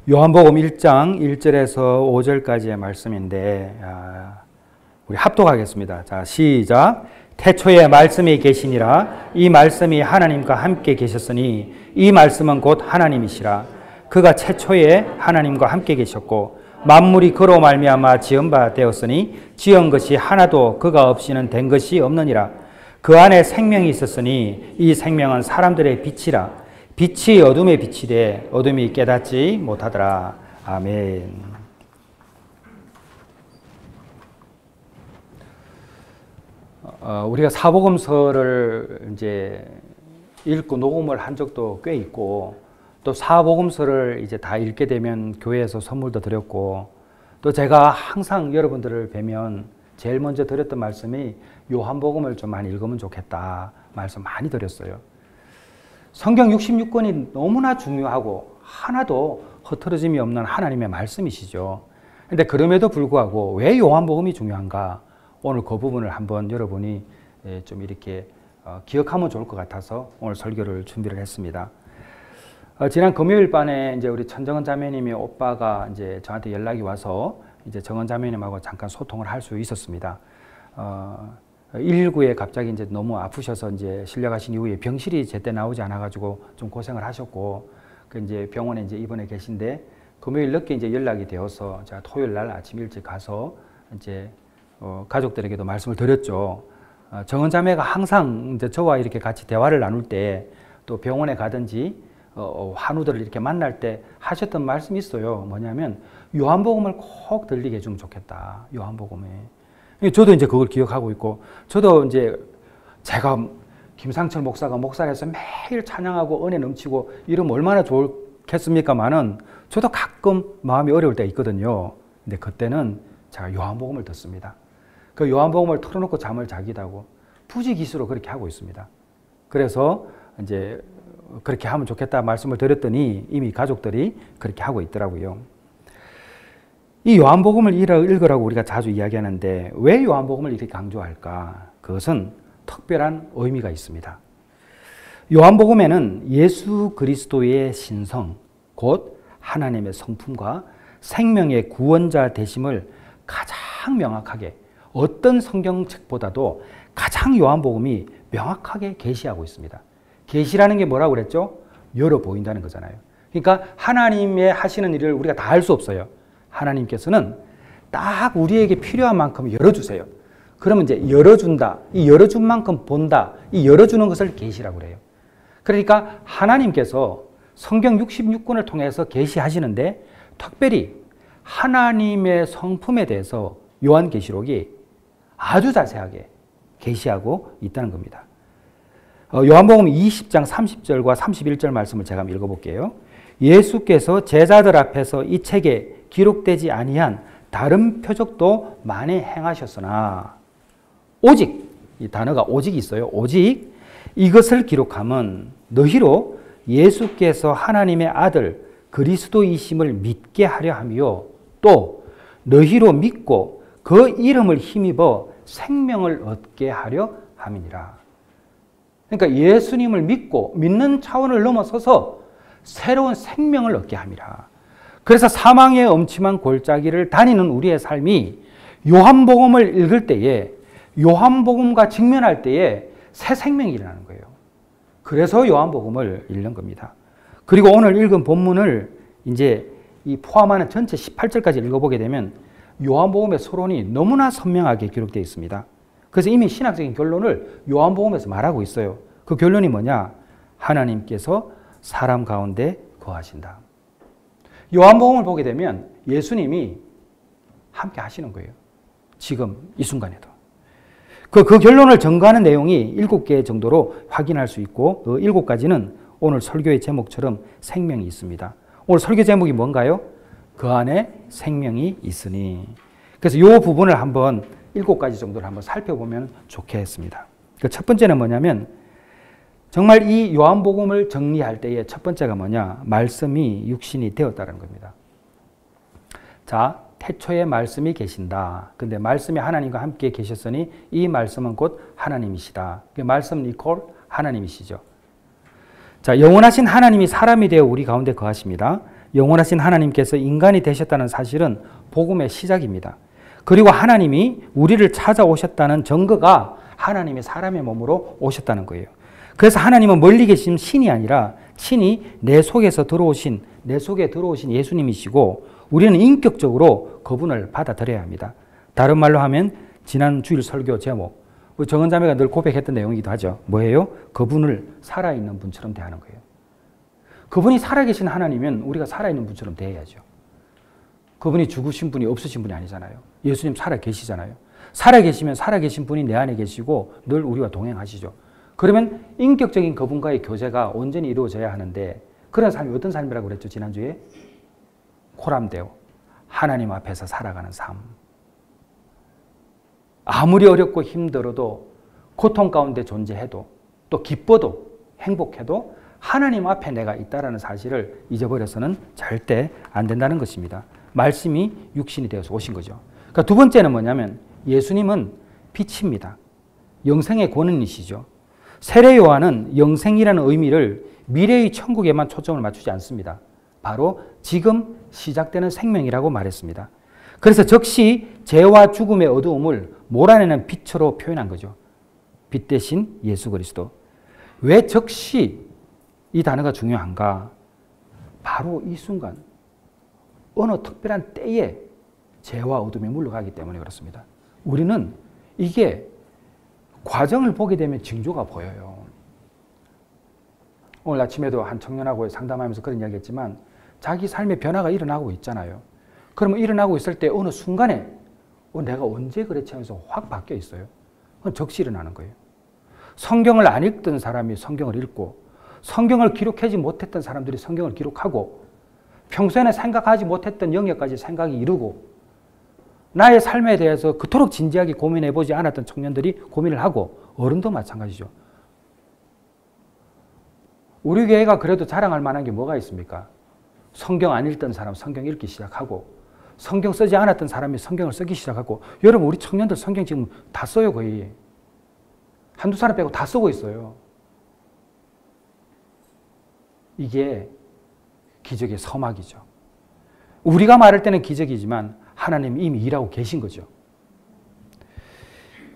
요한복음 1장 1절에서 5절까지의 말씀인데 우리 합독하겠습니다. 자, 시작. 태초에 말씀이 계시니라. 이 말씀이 하나님과 함께 계셨으니 이 말씀은 곧 하나님이시라. 그가 태초에 하나님과 함께 계셨고 만물이 그로 말미암아 지은 바 되었으니 지은 것이 하나도 그가 없이는 된 것이 없느니라. 그 안에 생명이 있었으니 이 생명은 사람들의 빛이라. 빛이 어둠에 비치되 어둠이 깨닫지 못하더라. 아멘. 우리가 사복음서를 이제 읽고 녹음을 한 적도 꽤 있고, 또 사복음서를 이제 다 읽게 되면 교회에서 선물도 드렸고, 또 제가 항상 여러분들을 뵈면 제일 먼저 드렸던 말씀이 요한복음을 좀 많이 읽으면 좋겠다 말씀 많이 드렸어요. 성경 66권이 너무나 중요하고 하나도 흐트러짐이 없는 하나님의 말씀이시죠. 그런데 그럼에도 불구하고 왜 요한복음이 중요한가? 오늘 그 부분을 한번 여러분이 좀 이렇게 기억하면 좋을 것 같아서 오늘 설교를 준비를 했습니다. 지난 금요일 밤에 이제 우리 천정은 자매님의 오빠가 이제 저한테 연락이 와서 이제 정은 자매님하고 잠깐 소통을 할 수 있었습니다. 119에 갑자기 이제 너무 아프셔서 이제 실려가신 이후에 병실이 제때 나오지 않아가지고 좀 고생을 하셨고, 그 이제 병원에 이제 입원해 계신데 금요일 늦게 이제 연락이 되어서 제가 토요일 날 아침 일찍 가서 이제 가족들에게도 말씀을 드렸죠. 정은 자매가 항상 이제 저와 이렇게 같이 대화를 나눌 때 또 병원에 가든지 환우들을 이렇게 만날 때 하셨던 말씀이 있어요. 뭐냐면 요한복음을 꼭 들리게 해주면 좋겠다. 요한복음에. 저도 이제 그걸 기억하고 있고, 저도 이제 제가 김상철 목사가 목사를 해서 매일 찬양하고 은혜 넘치고 이러면 얼마나 좋겠습니까만은 저도 가끔 마음이 어려울 때가 있거든요. 근데 그때는 제가 요한복음을 듣습니다. 그 요한복음을 틀어놓고 잠을 자기도 하고 부지기수로 그렇게 하고 있습니다. 그래서 이제 그렇게 하면 좋겠다 말씀을 드렸더니 이미 가족들이 그렇게 하고 있더라고요. 이 요한복음을 읽으라고 우리가 자주 이야기하는데 왜 요한복음을 이렇게 강조할까? 그것은 특별한 의미가 있습니다. 요한복음에는 예수 그리스도의 신성, 곧 하나님의 성품과 생명의 구원자 되심을 가장 명확하게, 어떤 성경책보다도 가장 요한복음이 명확하게 계시하고 있습니다. 계시라는 게 뭐라고 그랬죠? 열어 보인다는 거잖아요. 그러니까 하나님의 하시는 일을 우리가 다 할 수 없어요. 하나님께서는 딱 우리에게 필요한 만큼 열어주세요. 그러면 이제 열어준다. 이 열어준 만큼 본다. 이 열어주는 것을 계시라고 그래요. 그러니까 하나님께서 성경 66권을 통해서 계시하시는데 특별히 하나님의 성품에 대해서 요한계시록이 아주 자세하게 계시하고 있다는 겁니다. 요한복음 20장 30절과 31절 말씀을 제가 한번 읽어볼게요. 예수께서 제자들 앞에서 이 책에 기록되지 아니한 다른 표적도 많이 행하셨으나 오직, 이 단어가 오직이 있어요. 오직 이것을 기록함은 너희로 예수께서 하나님의 아들 그리스도이심을 믿게 하려 함이요 또 너희로 믿고 그 이름을 힘입어 생명을 얻게 하려 함이니라. 그러니까 예수님을 믿는 차원을 넘어서서 새로운 생명을 얻게 함이라. 그래서 사망의 엄침한 골짜기를 다니는 우리의 삶이 요한복음을 읽을 때에, 요한복음과 직면할 때에 새 생명이 일어나는 거예요. 그래서 요한복음을 읽는 겁니다. 그리고 오늘 읽은 본문을 이제 이 포함하는 전체 18절까지 읽어보게 되면 요한복음의 서론이 너무나 선명하게 기록되어 있습니다. 그래서 이미 신학적인 결론을 요한복음에서 말하고 있어요. 그 결론이 뭐냐? 하나님께서 사람 가운데 거하신다. 요한복음을 보게 되면 예수님이 함께 하시는 거예요. 지금 이 순간에도. 그 결론을 전가하는 내용이 7개 정도로 확인할 수 있고 그 7가지는 오늘 설교의 제목처럼 생명이 있습니다. 오늘 설교 제목이 뭔가요? 그 안에 생명이 있으니. 그래서 이 부분을 한번 7가지 정도를 한번 살펴보면 좋겠습니다. 그 첫 번째는 뭐냐면 정말 이 요한복음을 정리할 때의 첫 번째가 뭐냐? 말씀이 육신이 되었다는 겁니다. 자, 태초에 말씀이 계신다. 근데 말씀이 하나님과 함께 계셨으니 이 말씀은 곧 하나님이시다. 그 말씀 이퀄 하나님이시죠. 자, 영원하신 하나님이 사람이 되어 우리 가운데 거하십니다. 영원하신 하나님께서 인간이 되셨다는 사실은 복음의 시작입니다. 그리고 하나님이 우리를 찾아오셨다는 증거가 하나님이 사람의 몸으로 오셨다는 거예요. 그래서 하나님은 멀리 계신 신이 아니라 친히 내 속에 들어오신 예수님이시고 우리는 인격적으로 그분을 받아들여야 합니다. 다른 말로 하면 지난 주일 설교 제목, 정은 자매가 늘 고백했던 내용이기도 하죠. 뭐예요? 그분을 살아있는 분처럼 대하는 거예요. 그분이 살아계신 하나님은 우리가 살아있는 분처럼 대해야죠. 그분이 죽으신 분이 없으신 분이 아니잖아요. 예수님 살아계시잖아요. 살아계시면 살아계신 분이 내 안에 계시고 늘 우리와 동행하시죠. 그러면 인격적인 그분과의 교제가 온전히 이루어져야 하는데 그런 삶이 어떤 삶이라고 그랬죠? 지난주에 코람데오, 하나님 앞에서 살아가는 삶. 아무리 어렵고 힘들어도 고통 가운데 존재해도 또 기뻐도 행복해도 하나님 앞에 내가 있다는 사실을 잊어버려서는 절대 안 된다는 것입니다. 말씀이 육신이 되어서 오신 거죠. 그러니까 두 번째는 뭐냐면 예수님은 빛입니다. 영생의 권능이시죠. 세례 요한은 영생이라는 의미를 미래의 천국에만 초점을 맞추지 않습니다. 바로 지금 시작되는 생명이라고 말했습니다. 그래서 즉시 죄와 죽음의 어두움을 몰아내는 빛으로 표현한 거죠. 빛 대신 예수 그리스도. 왜 즉시 이 단어가 중요한가? 바로 이 순간 어느 특별한 때에 죄와 어둠이 물러가기 때문에 그렇습니다. 우리는 이게 과정을 보게 되면 징조가 보여요. 오늘 아침에도 한 청년하고 상담하면서 그런 이야기 했지만 자기 삶의 변화가 일어나고 있잖아요. 그러면 일어나고 있을 때 어느 순간에 내가 언제 그랬지 하면서 확 바뀌어 있어요. 그건 즉시 일어나는 거예요. 성경을 안 읽던 사람이 성경을 읽고 성경을 기록하지 못했던 사람들이 성경을 기록하고 평소에는 생각하지 못했던 영역까지 생각이 이루고 나의 삶에 대해서 그토록 진지하게 고민해보지 않았던 청년들이 고민을 하고 어른도 마찬가지죠. 우리 교회가 그래도 자랑할 만한 게 뭐가 있습니까? 성경 안 읽던 사람 성경 읽기 시작하고 성경 쓰지 않았던 사람이 성경을 쓰기 시작하고 여러분 우리 청년들 성경 지금 다 써요. 거의 한두 사람 빼고 다 쓰고 있어요. 이게 기적의 서막이죠. 우리가 말할 때는 기적이지만 하나님이 이미 일하고 계신 거죠.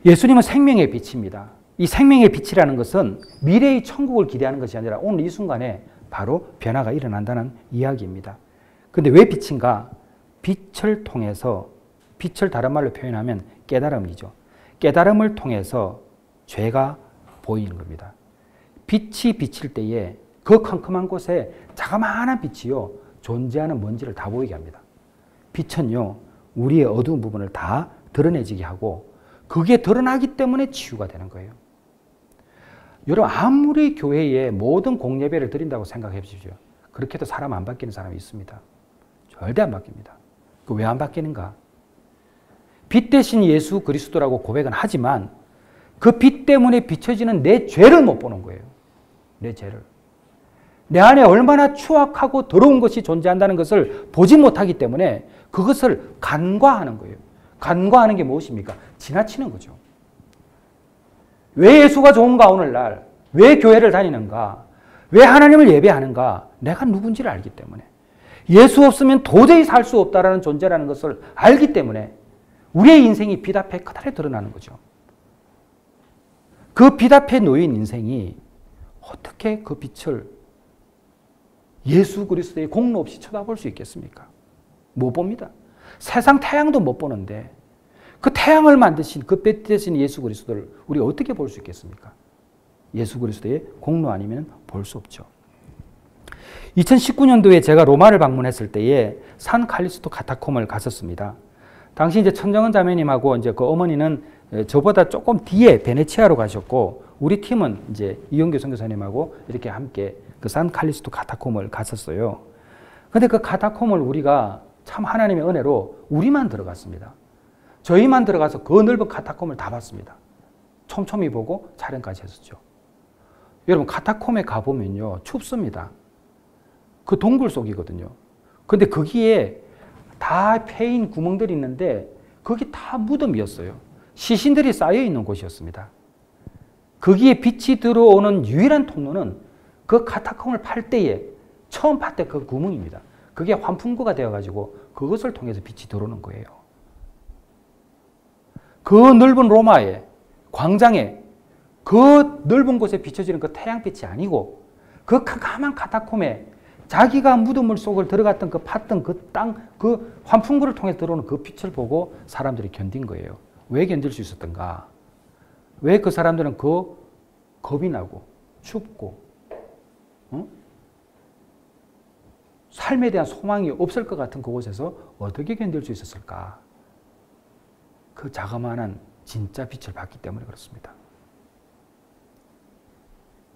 예수님은 생명의 빛입니다. 이 생명의 빛이라는 것은 미래의 천국을 기대하는 것이 아니라 오늘 이 순간에 바로 변화가 일어난다는 이야기입니다. 그런데 왜 빛인가? 빛을 통해서, 빛을 다른 말로 표현하면 깨달음이죠. 깨달음을 통해서 죄가 보이는 겁니다. 빛이 비칠 때에 그 컴컴한 곳에 자그마한 빛이요 존재하는 먼지를 다 보이게 합니다. 빛은요 우리의 어두운 부분을 다 드러내지게 하고 그게 드러나기 때문에 치유가 되는 거예요. 여러분 아무리 교회에 모든 공예배를 드린다고 생각해 보십시오. 그렇게 해도 사람 안 바뀌는 사람이 있습니다. 절대 안 바뀝니다. 그 왜 안 바뀌는가? 빛 대신 예수 그리스도라고 고백은 하지만 그 빛 때문에 비춰지는 내 죄를 못 보는 거예요. 내 죄를. 내 안에 얼마나 추악하고 더러운 것이 존재한다는 것을 보지 못하기 때문에 그것을 간과하는 거예요. 간과하는 게 무엇입니까? 지나치는 거죠. 왜 예수가 좋은가 오늘날? 왜 교회를 다니는가? 왜 하나님을 예배하는가? 내가 누군지를 알기 때문에. 예수 없으면 도저히 살 수 없다라는 존재라는 것을 알기 때문에 우리의 인생이 빛 앞에 커다랗게 드러나는 거죠. 그 빛 앞에 놓인 인생이 어떻게 그 빛을 예수 그리스도의 공로 없이 쳐다볼 수 있겠습니까? 못 봅니다. 세상 태양도 못 보는데 그 태양을 만드신 그 빛 대신 예수 그리스도를 우리가 어떻게 볼 수 있겠습니까? 예수 그리스도의 공로 아니면 볼 수 없죠. 2019년도에 제가 로마를 방문했을 때에 산 칼리스토 카타콤을 갔었습니다. 당시 이제 천정은 자매님하고 이제 그 어머니는 저보다 조금 뒤에 베네치아로 가셨고 우리 팀은 이제 이용규 선교사님하고 이렇게 함께 그 산 칼리스토 카타콤을 갔었어요. 근데 그 카타콤을 우리가 참 하나님의 은혜로 우리만 들어갔습니다. 저희만 들어가서 그 넓은 카타콤을 다 봤습니다. 촘촘히 보고 촬영까지 했었죠. 여러분 카타콤에 가보면요 춥습니다. 그 동굴 속이거든요. 근데 거기에 다 패인 구멍들이 있는데 거기 다 무덤이었어요. 시신들이 쌓여있는 곳이었습니다. 거기에 빛이 들어오는 유일한 통로는 그 카타콤을 팔 때에 처음 팔 때 그 구멍입니다. 그게 환풍구가 되어가지고 그것을 통해서 빛이 들어오는 거예요. 그 넓은 로마에, 광장에, 그 넓은 곳에 비춰지는 그 태양빛이 아니고 그 캄캄한 카타콤에 자기가 무덤을 속을 들어갔던 그 팠던 그 땅, 그 환풍구를 통해 들어오는 그 빛을 보고 사람들이 견딘 거예요. 왜 견딜 수 있었던가? 왜 그 사람들은 그 겁이 나고 춥고 삶에 대한 소망이 없을 것 같은 그곳에서 어떻게 견딜 수 있었을까? 그 자그마한 진짜 빛을 봤기 때문에 그렇습니다.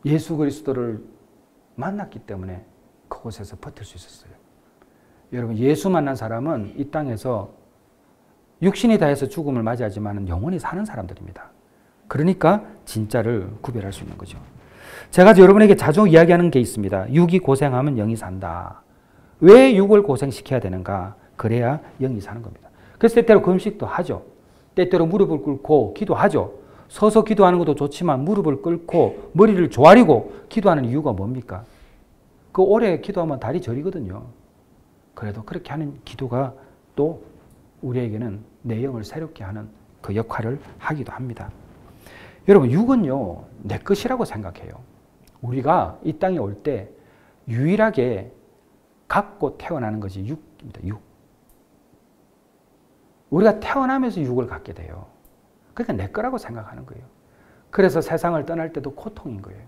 예수 그리스도를 만났기 때문에 그곳에서 버틸 수 있었어요. 여러분, 예수 만난 사람은 이 땅에서 육신이 다해서 죽음을 맞이하지만 영원히 사는 사람들입니다. 그러니까 진짜를 구별할 수 있는 거죠. 제가 여러분에게 자주 이야기하는 게 있습니다. 육이 고생하면 영이 산다. 왜 육을 고생시켜야 되는가? 그래야 영이 사는 겁니다. 그래서 때때로 금식도 하죠. 때때로 무릎을 꿇고 기도하죠. 서서 기도하는 것도 좋지만 무릎을 꿇고 머리를 조아리고 기도하는 이유가 뭡니까? 그 오래 기도하면 다리 저리거든요. 그래도 그렇게 하는 기도가 또 우리에게는 내 영을 새롭게 하는 그 역할을 하기도 합니다. 여러분, 육은요, 내 것이라고 생각해요. 우리가 이 땅에 올 때 유일하게 갖고 태어나는 것이 육입니다. 육. 우리가 태어나면서 육을 갖게 돼요. 그러니까 내 거라고 생각하는 거예요. 그래서 세상을 떠날 때도 고통인 거예요.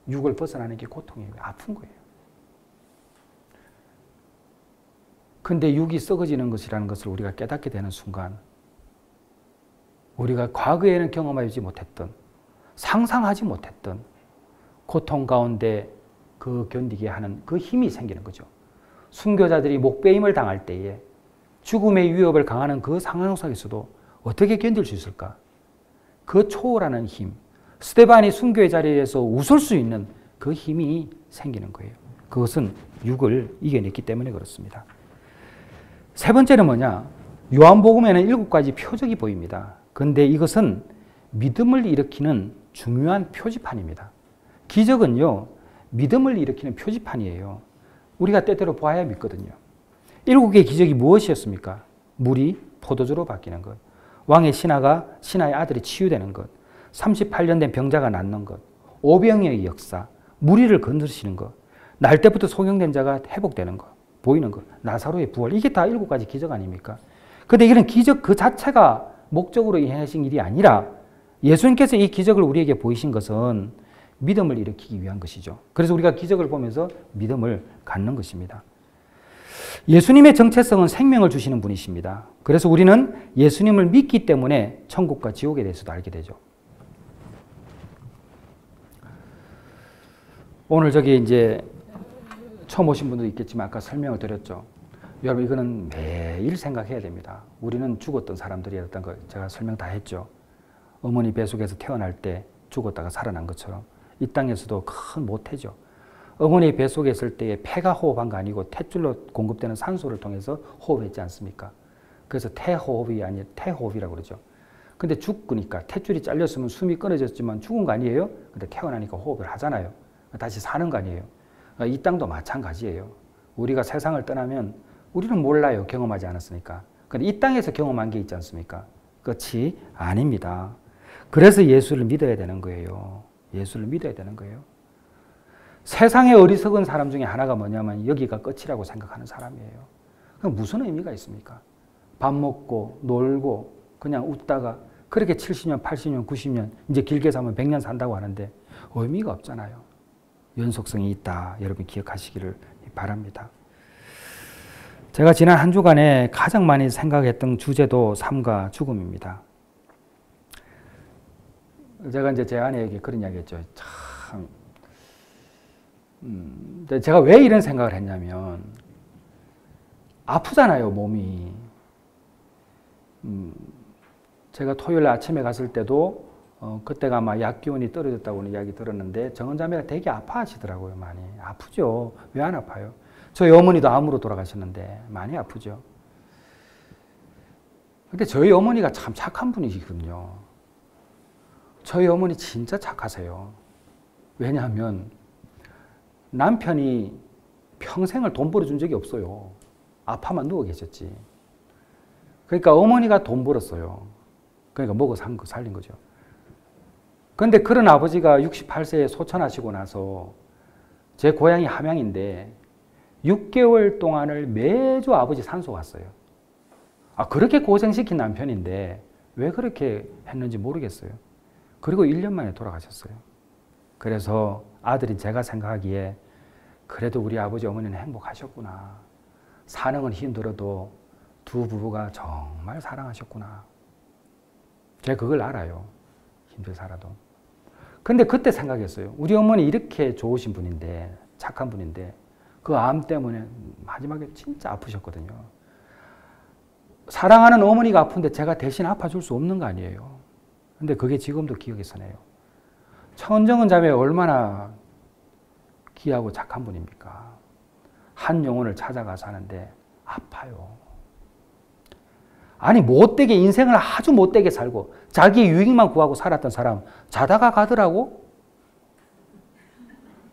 육을 벗어나는 게 고통이에요. 아픈 거예요. 근데 육이 썩어지는 것이라는 것을 우리가 깨닫게 되는 순간 우리가 과거에는 경험하지 못했던, 상상하지 못했던 고통 가운데 그 견디게 하는 그 힘이 생기는 거죠. 순교자들이 목베임을 당할 때에 죽음의 위협을 강하는 그 상황 속에서도 어떻게 견딜 수 있을까? 그 초월하는 힘, 스데반이 순교의 자리에서 웃을 수 있는 그 힘이 생기는 거예요. 그것은 육을 이겨냈기 때문에 그렇습니다. 세 번째는 뭐냐? 요한복음에는 7가지 표적이 보입니다. 그런데 이것은 믿음을 일으키는 중요한 표지판입니다. 기적은요, 믿음을 일으키는 표지판이에요. 우리가 때때로 봐야 믿거든요. 7개의 기적이 무엇이었습니까? 물이 포도주로 바뀌는 것, 왕의 신하의 아들이 치유되는 것, 38년 된 병자가 낫는 것, 오병이의 역사, 무리를 건드리시는 것, 날 때부터 소경된 자가 회복되는 것, 보이는 것, 나사로의 부활, 이게 다 7가지 기적 아닙니까? 그런데 이런 기적 그 자체가 목적으로 행하신 일이 아니라 예수님께서 이 기적을 우리에게 보이신 것은 믿음을 일으키기 위한 것이죠. 그래서 우리가 기적을 보면서 믿음을 갖는 것입니다. 예수님의 정체성은 생명을 주시는 분이십니다. 그래서 우리는 예수님을 믿기 때문에 천국과 지옥에 대해서도 알게 되죠. 오늘 저기 이제 처음 오신 분도 있겠지만 아까 설명을 드렸죠. 여러분, 이거는 매일 생각해야 됩니다. 우리는 죽었던 사람들이었던 거 제가 설명 다 했죠. 어머니 뱃속에서 태어날 때 죽었다가 살아난 것처럼 이 땅에서도 큰 모태죠. 어머니 뱃속에 있을 때에 폐가 호흡한 거 아니고 탯줄로 공급되는 산소를 통해서 호흡했지 않습니까? 그래서 태호흡이 아니라 태호흡이라고 그러죠. 근데 죽으니까 탯줄이 잘렸으면 숨이 끊어졌지만 죽은 거 아니에요? 근데 태어나니까 호흡을 하잖아요. 다시 사는 거 아니에요? 이 땅도 마찬가지예요. 우리가 세상을 떠나면 우리는 몰라요. 경험하지 않았으니까. 근데 이 땅에서 경험한 게 있지 않습니까? 끝이 아닙니다. 그래서 예수를 믿어야 되는 거예요. 예수를 믿어야 되는 거예요. 세상의 어리석은 사람 중에 하나가 뭐냐면 여기가 끝이라고 생각하는 사람이에요. 그럼 무슨 의미가 있습니까? 밥 먹고 놀고 그냥 웃다가 그렇게 70년, 80년, 90년 이제 길게 살면 100년 산다고 하는데 의미가 없잖아요. 연속성이 있다. 여러분 기억하시기를 바랍니다. 제가 지난 한 주간에 가장 많이 생각했던 주제도 삶과 죽음입니다. 제가 이제 제 아내에게 그런 이야기 했죠. 참, 제가 왜 이런 생각을 했냐면, 아프잖아요, 몸이. 제가 토요일 아침에 갔을 때도, 그때가 아마 약 기운이 떨어졌다고는 이야기 들었는데, 정은자매가 되게 아파하시더라고요, 많이. 아프죠. 왜 안 아파요? 저희 어머니도 암으로 돌아가셨는데, 많이 아프죠. 근데 저희 어머니가 참 착한 분이시거든요. 저희 어머니 진짜 착하세요. 왜냐하면 남편이 평생을 돈 벌어준 적이 없어요. 아파만 누워 계셨지. 그러니까 어머니가 돈 벌었어요. 그러니까 먹어 살린 거죠. 그런데 그런 아버지가 68세에 소천하시고 나서 제 고향이 함양인데 6개월 동안을 매주 아버지 산소 갔어요. 그렇게 고생시킨 남편인데 왜 그렇게 했는지 모르겠어요. 그리고 1년 만에 돌아가셨어요. 그래서 아들인 제가 생각하기에 그래도 우리 아버지 어머니는 행복하셨구나. 사는 건 힘들어도 두 부부가 정말 사랑하셨구나. 제가 그걸 알아요. 힘들게 살아도. 근데 그때 생각했어요. 우리 어머니 이렇게 좋으신 분인데, 착한 분인데 그 암 때문에 마지막에 진짜 아프셨거든요. 사랑하는 어머니가 아픈데 제가 대신 아파줄 수 없는 거 아니에요. 근데 그게 지금도 기억에 서네요. 천정은 자매 얼마나 귀하고 착한 분입니까? 한 영혼을 찾아가서 하는데 아파요. 아니 못되게 인생을 아주 못되게 살고 자기 유익만 구하고 살았던 사람 자다가 가더라고?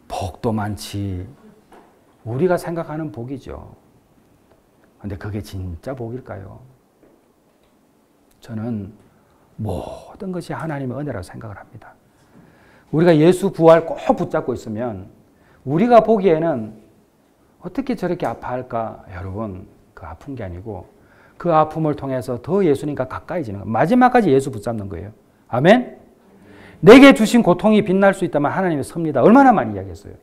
복도 많지. 우리가 생각하는 복이죠. 근데 그게 진짜 복일까요? 저는 모든 것이 하나님의 은혜라고 생각을 합니다. 우리가 예수 부활 꼭 붙잡고 있으면 우리가 보기에는 어떻게 저렇게 아파할까? 여러분, 그 아픈 게 아니고 그 아픔을 통해서 더 예수님과 가까이지는 거예요. 마지막까지 예수 붙잡는 거예요. 아멘? 내게 주신 고통이 빛날 수 있다면 하나님이 섭니다. 얼마나 많이 이야기했어요.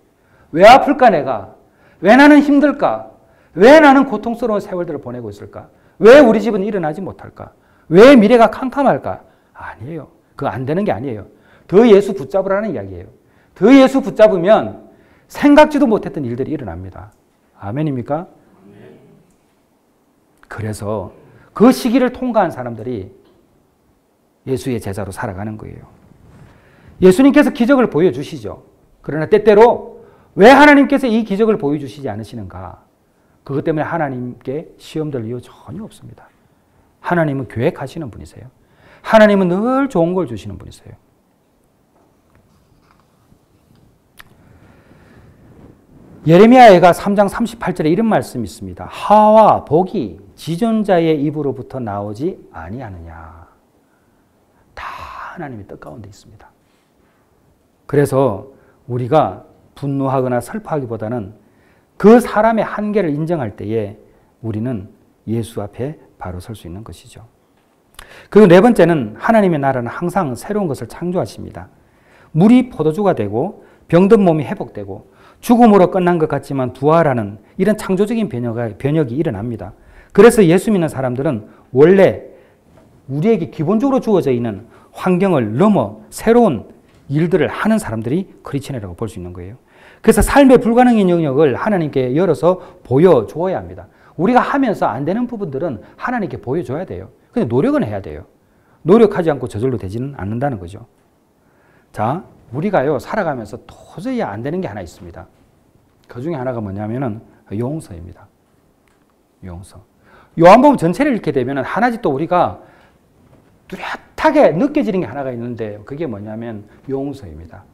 왜 아플까 내가? 왜 나는 힘들까? 왜 나는 고통스러운 세월들을 보내고 있을까? 왜 우리 집은 일어나지 못할까? 왜 미래가 캄캄할까? 아니에요. 그거 안 되는 게 아니에요. 더 예수 붙잡으라는 이야기예요. 더 예수 붙잡으면 생각지도 못했던 일들이 일어납니다. 아멘입니까? 그래서 그 시기를 통과한 사람들이 예수의 제자로 살아가는 거예요. 예수님께서 기적을 보여주시죠. 그러나 때때로 왜 하나님께서 이 기적을 보여주시지 않으시는가? 그것 때문에 하나님께 시험될 이유 전혀 없습니다. 하나님은 계획하시는 분이세요. 하나님은 늘 좋은 걸 주시는 분이세요. 예레미야가 3장 38절에 이런 말씀이 있습니다. 하와 복이 지존자의 입으로부터 나오지 아니하느냐. 다 하나님의 뜻 가운데 있습니다. 그래서 우리가 분노하거나 슬퍼하기보다는 그 사람의 한계를 인정할 때에 우리는 예수 앞에 바로 설 수 있는 것이죠. 그리고 네 번째는 하나님의 나라는 항상 새로운 것을 창조하십니다. 물이 포도주가 되고 병든 몸이 회복되고 죽음으로 끝난 것 같지만 부활하는 이런 창조적인 변혁이 일어납니다. 그래서 예수 믿는 사람들은 원래 우리에게 기본적으로 주어져 있는 환경을 넘어 새로운 일들을 하는 사람들이 크리스천이라고 볼 수 있는 거예요. 그래서 삶의 불가능한 영역을 하나님께 열어서 보여줘야 합니다. 우리가 하면서 안 되는 부분들은 하나님께 보여줘야 돼요. 근데 노력은 해야 돼요. 노력하지 않고 저절로 되지는 않는다는 거죠. 자, 우리가요, 살아가면서 도저히 안 되는 게 하나 있습니다. 그 중에 하나가 뭐냐면은 용서입니다. 용서. 요한복음 전체를 읽게 되면 하나씩 또 우리가 뚜렷하게 느껴지는 게 하나가 있는데 그게 뭐냐면 용서입니다.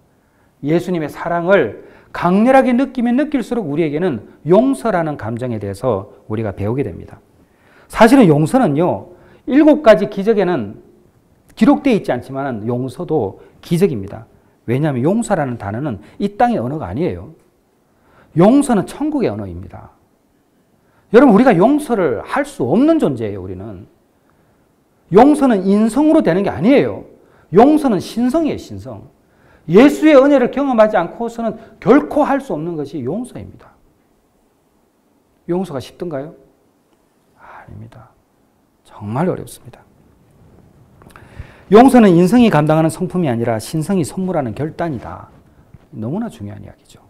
예수님의 사랑을 강렬하게 느끼면 느낄수록 우리에게는 용서라는 감정에 대해서 우리가 배우게 됩니다. 사실은 용서는요, 7가지 기적에는 기록되어 있지 않지만 용서도 기적입니다. 왜냐하면 용서라는 단어는 이 땅의 언어가 아니에요. 용서는 천국의 언어입니다. 여러분, 우리가 용서를 할 수 없는 존재예요, 우리는. 용서는 인성으로 되는 게 아니에요. 용서는 신성이에요, 신성. 예수의 은혜를 경험하지 않고서는 결코 할 수 없는 것이 용서입니다. 용서가 쉽던가요? 아닙니다. 정말 어렵습니다. 용서는 인성이 감당하는 성품이 아니라 신성이 선물하는 결단이다. 너무나 중요한 이야기죠.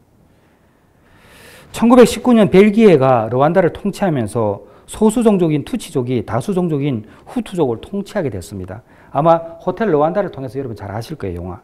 1919년 벨기에가 르완다를 통치하면서 소수종족인 투치족이 다수종족인 후투족을 통치하게 됐습니다. 아마 호텔 르완다를 통해서 여러분 잘 아실 거예요, 영화.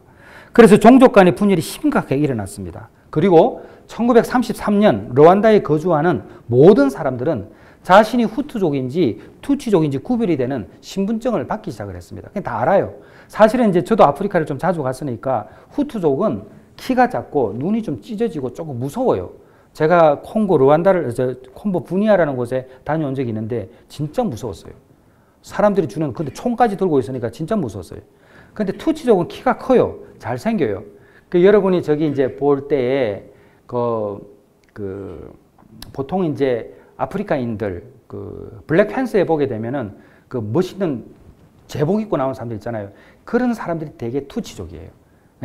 그래서 종족 간의 분열이 심각하게 일어났습니다. 그리고 1933년 르완다에 거주하는 모든 사람들은 자신이 후투족인지 투치족인지 구별이 되는 신분증을 받기 시작을 했습니다. 그냥 다 알아요. 사실은 이제 저도 아프리카를 좀 자주 갔으니까 후투족은 키가 작고 눈이 좀 찢어지고 조금 무서워요. 제가 콩고 르완다를, 콩고 부니아라는 곳에 다녀온 적이 있는데 진짜 무서웠어요. 사람들이 주는, 근데 총까지 들고 있으니까 진짜 무서웠어요. 근데 투치족은 키가 커요. 잘생겨요. 여러분이 저기 이제 볼 때에 보통 이제 아프리카인들 블랙팬서에 보게 되면은 멋있는 제복 입고 나온 사람들 있잖아요. 그런 사람들이 되게 투치족이에요.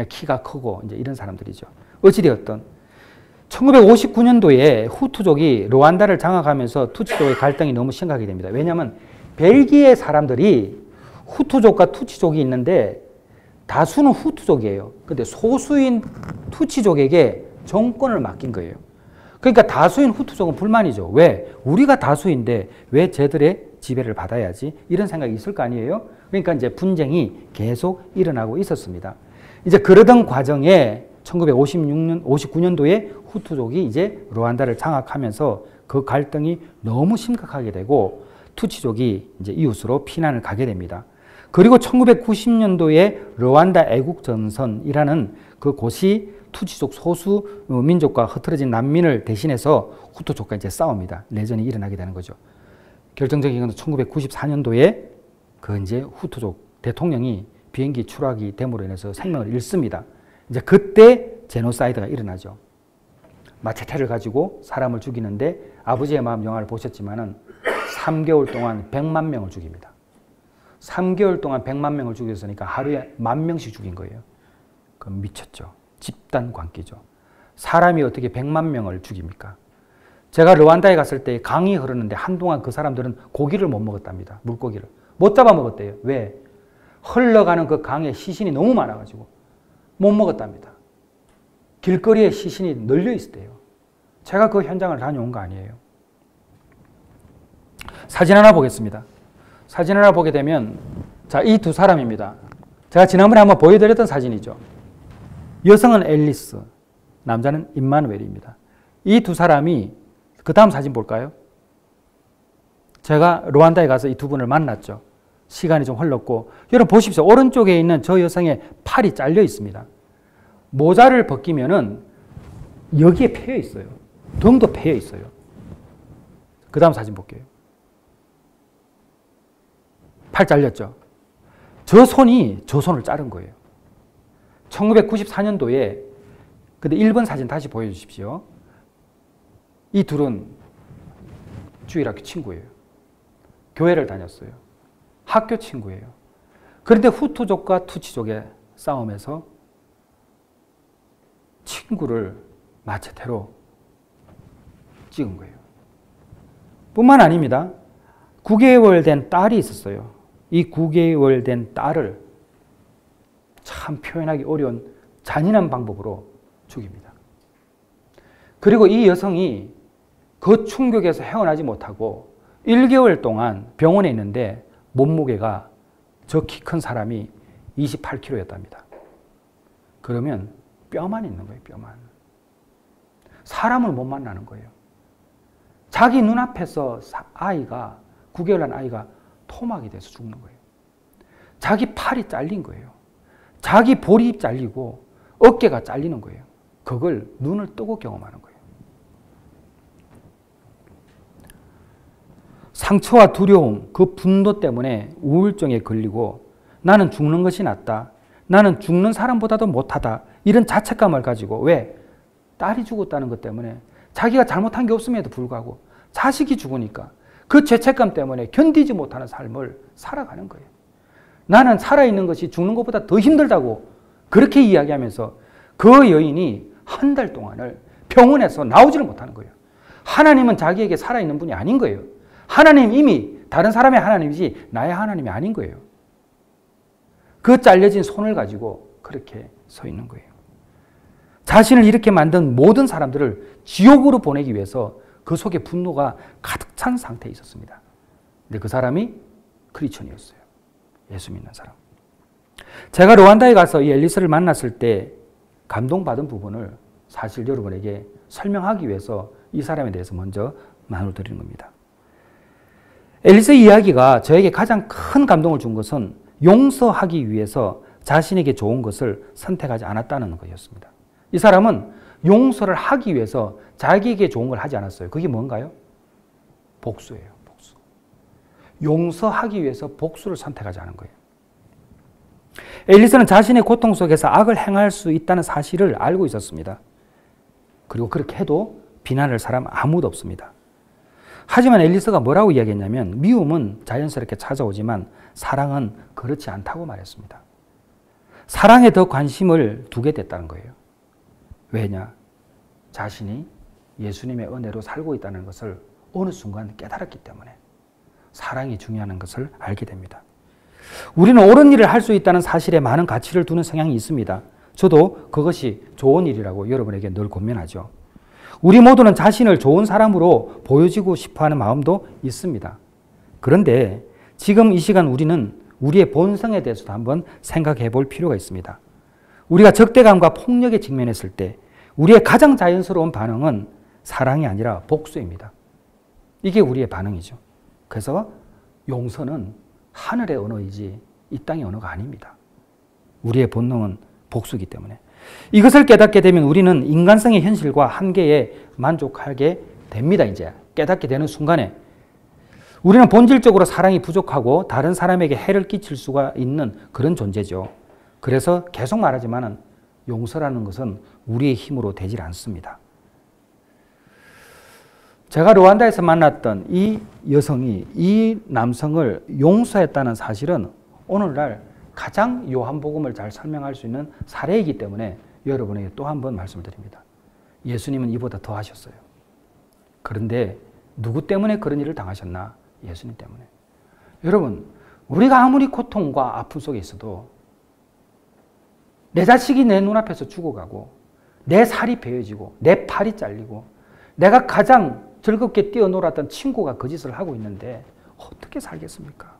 키가 크고 이제 이런 사람들이죠. 어찌되었든 1959년도에 후투족이 르완다를 장악하면서 투치족의 갈등이 너무 심각하게 됩니다. 왜냐하면 벨기에 사람들이 후투족과 투치족이 있는데 다수는 후투족이에요. 근데 소수인 투치족에게 정권을 맡긴 거예요. 그러니까 다수인 후투족은 불만이죠. 왜? 우리가 다수인데 왜 쟤들의 지배를 받아야지? 이런 생각이 있을 거 아니에요? 그러니까 이제 분쟁이 계속 일어나고 있었습니다. 이제 그러던 과정에 1959년도에 후투족이 이제 르완다를 장악하면서 그 갈등이 너무 심각하게 되고 투치족이 이제 이웃으로 피난을 가게 됩니다. 그리고 1990년도에 르완다 애국전선이라는 그 곳이 투치족 소수 민족과 흩어진 난민을 대신해서 후투족과 이제 싸웁니다. 내전이 일어나게 되는 거죠. 결정적인 건 1994년도에 그 이제 후투족 대통령이 비행기 추락이 됨으로 인해서 생명을 잃습니다. 이제 그때 제노사이드가 일어나죠. 마체테를 가지고 사람을 죽이는데 아버지의 마음 영화를 보셨지만은 3개월 동안 100만 명을 죽입니다. 3개월 동안 100만 명을 죽였으니까 하루에 10,000명씩 죽인 거예요. 그럼 미쳤죠. 집단 광기죠. 사람이 어떻게 100만 명을 죽입니까? 제가 르완다에 갔을 때 강이 흐르는데 한동안 그 사람들은 고기를 못 먹었답니다. 물고기를. 못 잡아 먹었대요. 왜? 흘러가는 그 강에 시신이 너무 많아가지고 못 먹었답니다. 길거리에 시신이 널려 있었대요. 제가 그 현장을 다녀온 거 아니에요. 사진 하나 보겠습니다. 사진 하나 보게 되면 자, 이 두 사람입니다. 제가 지난번에 한번 보여드렸던 사진이죠. 여성은 앨리스, 남자는 임마누엘입니다. 이 두 사람이 그 다음 사진 볼까요? 제가 르완다에 가서 이 두 분을 만났죠. 시간이 좀 흘렀고 여러분 보십시오. 오른쪽에 있는 저 여성의 팔이 잘려 있습니다. 모자를 벗기면은 여기에 패여 있어요. 등도 패여 있어요. 그 다음 사진 볼게요. 팔 잘렸죠. 저 손이 저 손을 자른 거예요. 1994년도에 근데 1번 사진 다시 보여주십시오. 이 둘은 주일학교 친구예요. 교회를 다녔어요. 학교 친구예요. 그런데 후투족과 투치족의 싸움에서 친구를 마체테로 찍은 거예요. 뿐만 아닙니다. 9개월 된 딸이 있었어요. 이 9개월 된 딸을 참 표현하기 어려운 잔인한 방법으로 죽입니다. 그리고 이 여성이 그 충격에서 헤어나지 못하고 1개월 동안 병원에 있는데 몸무게가 저 키 큰 사람이 28kg였답니다. 그러면 뼈만 있는 거예요, 뼈만. 사람을 못 만나는 거예요. 자기 눈앞에서 아이가, 9개월 난 아이가 토막이 돼서 죽는 거예요. 자기 팔이 잘린 거예요. 자기 볼이 잘리고 어깨가 잘리는 거예요. 그걸 눈을 뜨고 경험하는 거예요. 상처와 두려움, 그 분노 때문에 우울증에 걸리고 나는 죽는 것이 낫다. 나는 죽는 사람보다도 못하다. 이런 자책감을 가지고 왜? 딸이 죽었다는 것 때문에 자기가 잘못한 게 없음에도 불구하고 자식이 죽으니까 그 죄책감 때문에 견디지 못하는 삶을 살아가는 거예요. 나는 살아있는 것이 죽는 것보다 더 힘들다고 그렇게 이야기하면서 그 여인이 한 달 동안을 병원에서 나오지를 못하는 거예요. 하나님은 자기에게 살아있는 분이 아닌 거예요. 하나님 이미 다른 사람의 하나님이지 나의 하나님이 아닌 거예요. 그 잘려진 손을 가지고 그렇게 서 있는 거예요. 자신을 이렇게 만든 모든 사람들을 지옥으로 보내기 위해서 그 속에 분노가 가득 찬 상태에 있었습니다. 근데 그 사람이 크리스천이었어요. 예수 믿는 사람. 제가 르완다에 가서 이 앨리스를 만났을 때 감동받은 부분을 사실 여러분에게 설명하기 위해서 이 사람에 대해서 먼저 나눠드리는 겁니다. 앨리스의 이야기가 저에게 가장 큰 감동을 준 것은 용서하기 위해서 자신에게 좋은 것을 선택하지 않았다는 것이었습니다. 이 사람은 용서를 하기 위해서 자기에게 좋은 걸 하지 않았어요. 그게 뭔가요? 복수예요. 복수. 용서하기 위해서 복수를 선택하지 않은 거예요. 엘리사는 자신의 고통 속에서 악을 행할 수 있다는 사실을 알고 있었습니다. 그리고 그렇게 해도 비난할 사람 아무도 없습니다. 하지만 엘리사가 뭐라고 이야기했냐면 미움은 자연스럽게 찾아오지만 사랑은 그렇지 않다고 말했습니다. 사랑에 더 관심을 두게 됐다는 거예요. 왜냐? 자신이 예수님의 은혜로 살고 있다는 것을 어느 순간 깨달았기 때문에 사랑이 중요한 것을 알게 됩니다. 우리는 옳은 일을 할 수 있다는 사실에 많은 가치를 두는 성향이 있습니다. 저도 그것이 좋은 일이라고 여러분에게 늘 권면하죠. 우리 모두는 자신을 좋은 사람으로 보여지고 싶어하는 마음도 있습니다. 그런데 지금 이 시간 우리는 우리의 본성에 대해서도 한번 생각해 볼 필요가 있습니다. 우리가 적대감과 폭력에 직면했을 때 우리의 가장 자연스러운 반응은 사랑이 아니라 복수입니다. 이게 우리의 반응이죠. 그래서 용서는 하늘의 언어이지 이 땅의 언어가 아닙니다. 우리의 본능은 복수이기 때문에. 이것을 깨닫게 되면 우리는 인간성의 현실과 한계에 만족하게 됩니다. 이제 깨닫게 되는 순간에 우리는 본질적으로 사랑이 부족하고 다른 사람에게 해를 끼칠 수가 있는 그런 존재죠. 그래서 계속 말하지만 용서라는 것은 우리의 힘으로 되질 않습니다. 제가 르완다에서 만났던 이 여성이 이 남성을 용서했다는 사실은 오늘날 가장 요한복음을 잘 설명할 수 있는 사례이기 때문에 여러분에게 또 한 번 말씀을 드립니다. 예수님은 이보다 더 하셨어요. 그런데 누구 때문에 그런 일을 당하셨나? 예수님 때문에. 여러분, 우리가 아무리 고통과 아픔 속에 있어도 내 자식이 내 눈앞에서 죽어가고 내 살이 베어지고 내 팔이 잘리고 내가 가장 즐겁게 뛰어놀았던 친구가 그 짓을 하고 있는데 어떻게 살겠습니까?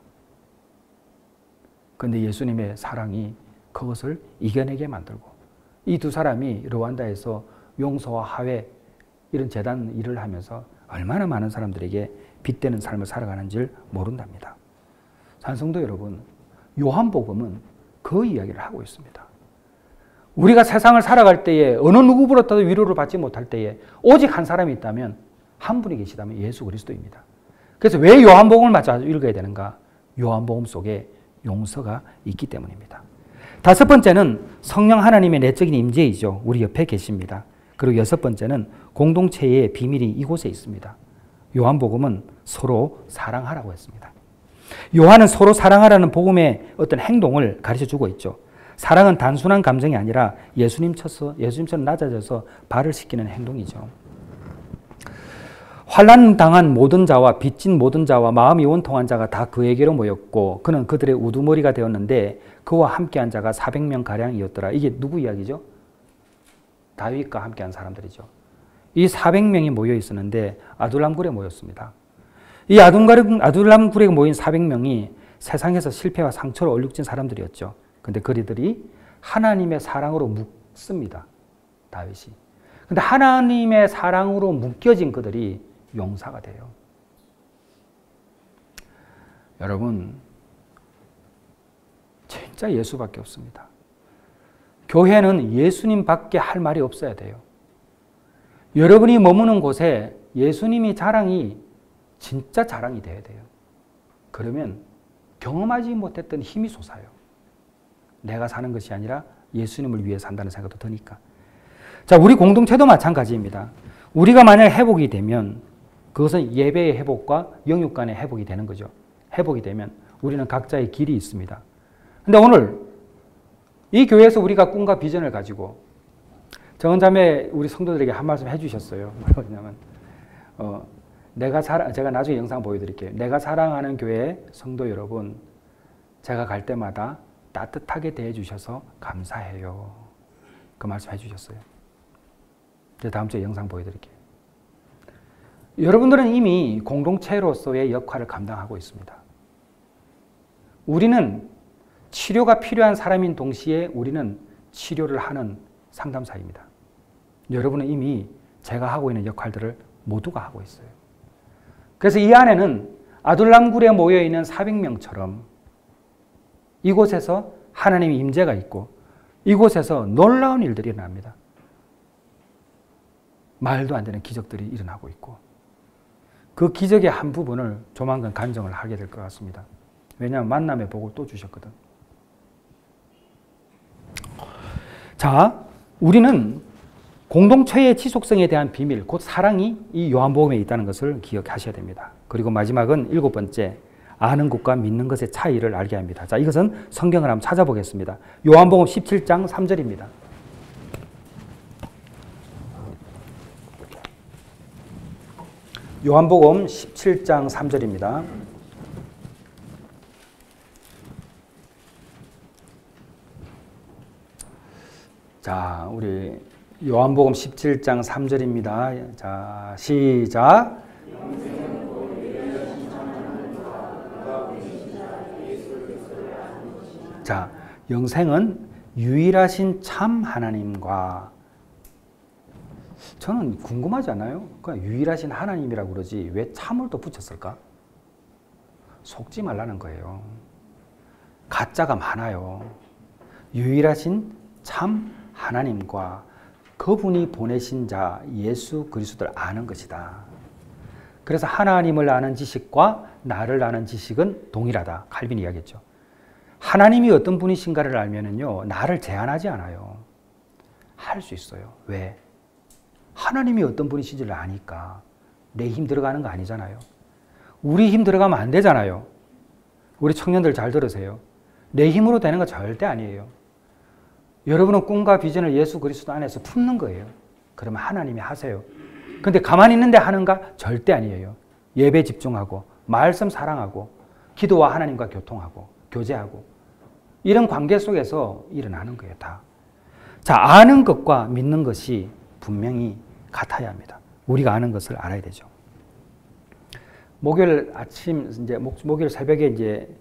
그런데 예수님의 사랑이 그것을 이겨내게 만들고 이 두 사람이 르완다에서 용서와 화해 이런 재단 일을 하면서 얼마나 많은 사람들에게 빗대는 삶을 살아가는지를 모른답니다. 산성도 여러분, 요한복음은 그 이야기를 하고 있습니다. 우리가 세상을 살아갈 때에 어느 누구보다도 위로를 받지 못할 때에 오직 한 사람이 있다면 한 분이 계시다면 예수 그리스도입니다. 그래서 왜 요한복음을 마저 읽어야 되는가? 요한복음 속에 용서가 있기 때문입니다. 다섯 번째는 성령 하나님의 내적인 임재이죠. 우리 옆에 계십니다. 그리고 여섯 번째는 공동체의 비밀이 이곳에 있습니다. 요한복음은 서로 사랑하라고 했습니다. 요한은 서로 사랑하라는 복음의 어떤 행동을 가르쳐주고 있죠. 사랑은 단순한 감정이 아니라 예수님처럼 낮아져서 발을 씻기는 행동이죠. 환난 당한 모든 자와 빚진 모든 자와 마음이 원통한 자가 다 그에게로 모였고 그는 그들의 우두머리가 되었는데 그와 함께한 자가 400명 가량이었더라. 이게 누구 이야기죠? 다윗과 함께한 사람들이죠. 이 400명이 모여 있었는데 아둘람굴에 모였습니다. 이 아둘람굴에 모인 400명이 세상에서 실패와 상처로 얼룩진 사람들이었죠. 근데 그들이 하나님의 사랑으로 묶습니다. 다윗이. 근데 하나님의 사랑으로 묶여진 그들이 용사가 돼요. 여러분, 진짜 예수밖에 없습니다. 교회는 예수님밖에 할 말이 없어야 돼요. 여러분이 머무는 곳에 예수님이 자랑이 진짜 자랑이 돼야 돼요. 그러면 경험하지 못했던 힘이 솟아요. 내가 사는 것이 아니라 예수님을 위해 산다는 생각도 드니까. 자, 우리 공동체도 마찬가지입니다. 우리가 만약 회복이 되면 그것은 예배의 회복과 영육 간의 회복이 되는 거죠. 회복이 되면 우리는 각자의 길이 있습니다. 근데 오늘 이 교회에서 우리가 꿈과 비전을 가지고 정은자매 우리 성도들에게 한 말씀 해주셨어요. 뭐냐면 제가 나중에 영상 보여드릴게요. 내가 사랑하는 교회 성도 여러분, 제가 갈 때마다 따뜻하게 대해주셔서 감사해요. 그 말씀 해주셨어요. 제가 다음 주에 영상 보여드릴게요. 여러분들은 이미 공동체로서의 역할을 감당하고 있습니다. 우리는 치료가 필요한 사람인 동시에 우리는 치료를 하는 상담사입니다. 여러분은 이미 제가 하고 있는 역할들을 모두가 하고 있어요. 그래서 이 안에는 아둘람굴에 모여있는 400명처럼 이곳에서 하나님의 임재가 있고 이곳에서 놀라운 일들이 일어납니다. 말도 안 되는 기적들이 일어나고 있고 그 기적의 한 부분을 조만간 간증을 하게 될 것 같습니다. 왜냐하면 만남의 복을 또 주셨거든. 자, 우리는 공동체의 지속성에 대한 비밀, 곧 사랑이 이 요한복음에 있다는 것을 기억하셔야 됩니다. 그리고 마지막은 7번째, 아는 것과 믿는 것의 차이를 알게 합니다. 자, 이것은 성경을 한번 찾아보겠습니다. 요한복음 17장 3절입니다. 요한복음 17장 3절입니다. 자, 우리 요한복음 17장 3절입니다. 자, 시작. 자, 영생은 유일하신 참 하나님과, 저는 궁금하지 않아요? 그냥 유일하신 하나님이라고 그러지 왜 참을 또 붙였을까? 속지 말라는 거예요. 가짜가 많아요. 유일하신 참 하나님과 그분이 보내신 자 예수 그리스도를 아는 것이다. 그래서 하나님을 아는 지식과 나를 아는 지식은 동일하다. 칼빈이 이야기했죠. 하나님이 어떤 분이신가를 알면은요, 나를 제한하지 않아요. 할 수 있어요. 왜? 하나님이 어떤 분이신지를 아니까. 내 힘 들어가는 거 아니잖아요. 우리 힘 들어가면 안 되잖아요. 우리 청년들 잘 들으세요. 내 힘으로 되는 거 절대 아니에요. 여러분은 꿈과 비전을 예수 그리스도 안에서 품는 거예요. 그러면 하나님이 하세요. 근데 가만히 있는데 하는가? 절대 아니에요. 예배 집중하고, 말씀 사랑하고, 기도와 하나님과 교통하고, 교제하고, 이런 관계 속에서 일어나는 거예요, 다. 자, 아는 것과 믿는 것이 분명히 같아야 합니다. 우리가 아는 것을 알아야 되죠. 목요일 아침, 이제 목요일 새벽에 이제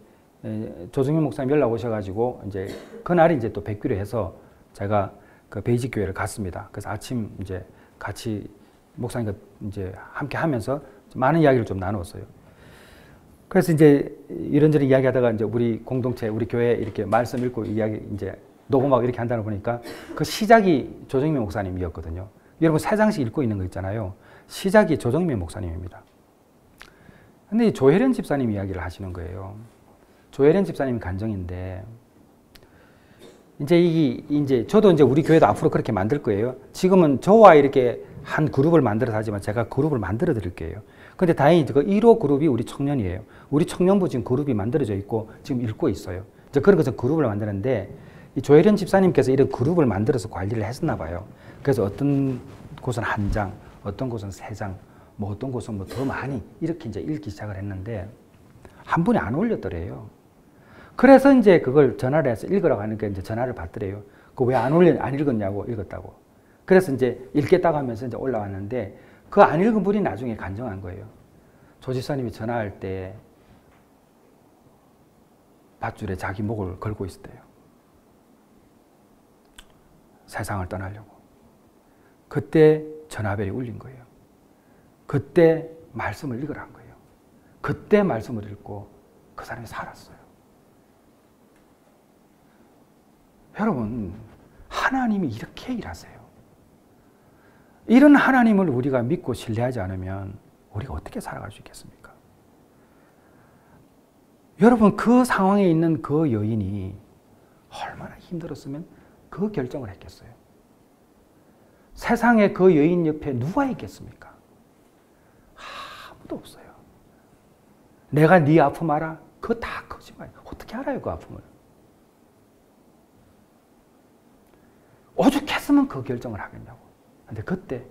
조정민 목사님 연락 오셔가지고 이제 그날이 이제 또 백규를 해서 제가 그 베이직 교회를 갔습니다. 그래서 아침 이제 같이 목사님과 이제 함께 하면서 많은 이야기를 좀 나누었어요. 그래서 이제 이런저런 이야기하다가 이제 우리 공동체, 우리 교회 이렇게 말씀 읽고 이야기 이제 녹음하고 이렇게 한다는 거 보니까 그 시작이 조정민 목사님이었거든요. 여러분 세 장씩 읽고 있는 거 있잖아요. 시작이 조정민 목사님입니다. 근데 조혜련 집사님 이야기를 하시는 거예요. 조혜련 집사님 간증인데, 이제 저도 이제 우리 교회도 앞으로 그렇게 만들 거예요. 지금은 저와 이렇게 한 그룹을 만들어서 하지만 제가 그룹을 만들어 드릴게요. 근데 다행히 그 1호 그룹이 우리 청년이에요. 우리 청년부 지금 그룹이 만들어져 있고 지금 읽고 있어요. 이제 그런 것은 그룹을 만드는데, 이 조혜련 집사님께서 이런 그룹을 만들어서 관리를 했었나 봐요. 그래서 어떤 곳은 한 장, 어떤 곳은 세 장, 뭐 어떤 곳은 뭐 더 많이 이렇게 이제 읽기 시작을 했는데 한 분이 안 올렸더래요. 그래서 이제 그걸 전화를 해서 읽으라고 하니까 이제 전화를 받더래요. 그 왜 안 읽었냐고, 읽었다고. 그래서 이제 읽겠다고 하면서 이제 올라왔는데 그 안 읽은 분이 나중에 간증한 거예요. 조 집사님이 전화할 때 밧줄에 자기 목을 걸고 있었대요. 세상을 떠나려고. 그때 전화벨이 울린 거예요. 그때 말씀을 읽으라는 거예요. 그때 말씀을 읽고 그 사람이 살았어요. 여러분, 하나님이 이렇게 일하세요. 이런 하나님을 우리가 믿고 신뢰하지 않으면 우리가 어떻게 살아갈 수 있겠습니까? 여러분, 그 상황에 있는 그 여인이 얼마나 힘들었으면 그 결정을 했겠어요. 세상에 그 여인 옆에 누가 있겠습니까? 아무도 없어요. 내가 네 아픔 알아? 그거 다 거짓말. 어떻게 알아요, 그 아픔을? 오죽했으면 그 결정을 하겠냐고. 근데 그때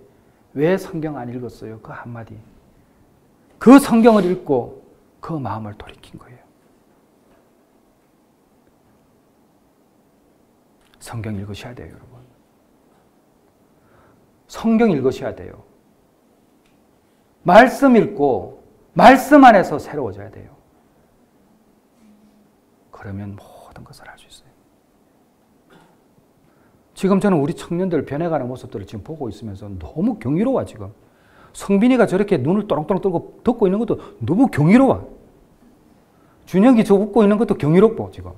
왜 성경 안 읽었어요? 그 한마디. 그 성경을 읽고 그 마음을 돌이킨 거예요. 성경 읽으셔야 돼요, 여러분. 성경 읽으셔야 돼요. 말씀 읽고 말씀 안에서 새로워져야 돼요. 그러면 모든 것을 할 수 있어요. 지금 저는 우리 청년들 변해가는 모습들을 지금 보고 있으면서 너무 경이로워, 지금. 성빈이가 저렇게 눈을 또랑또랑 뜨고 듣고 있는 것도 너무 경이로워. 준혁이 저 웃고 있는 것도 경이롭고, 지금.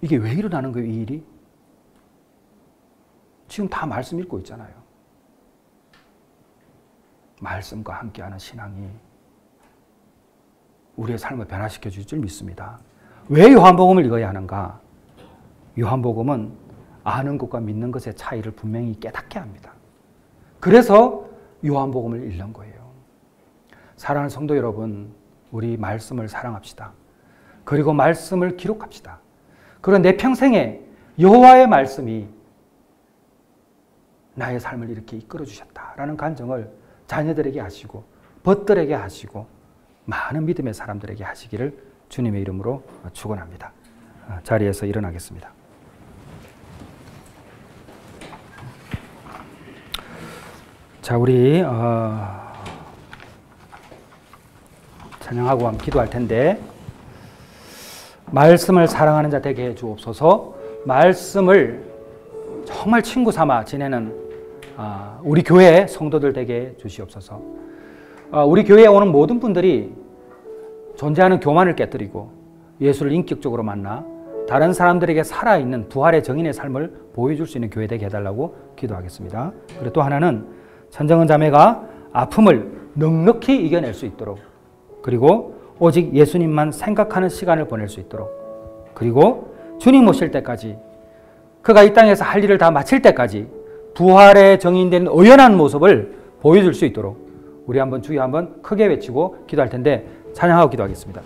이게 왜 일어나는 거예요, 이 일이? 지금 다 말씀 읽고 있잖아요. 말씀과 함께하는 신앙이 우리의 삶을 변화시켜 줄 줄 믿습니다. 왜 요한복음을 읽어야 하는가? 요한복음은 아는 것과 믿는 것의 차이를 분명히 깨닫게 합니다. 그래서 요한복음을 읽는 거예요. 사랑하는 성도 여러분, 우리 말씀을 사랑합시다. 그리고 말씀을 기록합시다. 그리고 내 평생에 여호와의 말씀이 나의 삶을 이렇게 이끌어 주셨다라는 간증을 자녀들에게 하시고 벗들에게 하시고 많은 믿음의 사람들에게 하시기를 주님의 이름으로 축원합니다. 자리에서 일어나겠습니다. 자, 우리 찬양하고 한번 기도할 텐데, 말씀을 사랑하는 자 되게 해 주옵소서. 말씀을 정말 친구 삼아 지내는 우리 교회 성도들 되게 해 주시옵소서. 우리 교회에 오는 모든 분들이 존재하는 교만을 깨뜨리고 예수를 인격적으로 만나 다른 사람들에게 살아있는 부활의 정인의 삶을 보여줄 수 있는 교회 되게 해달라고 기도하겠습니다. 그리고 또 하나는 천정은 자매가 아픔을 넉넉히 이겨낼 수 있도록, 그리고 오직 예수님만 생각하는 시간을 보낼 수 있도록, 그리고 주님 오실 때까지 그가 이 땅에서 할 일을 다 마칠 때까지 부활의 정인된 의연한 모습을 보여줄 수 있도록 우리 한번 주여 한번 크게 외치고 기도할 텐데 찬양하고 기도하겠습니다.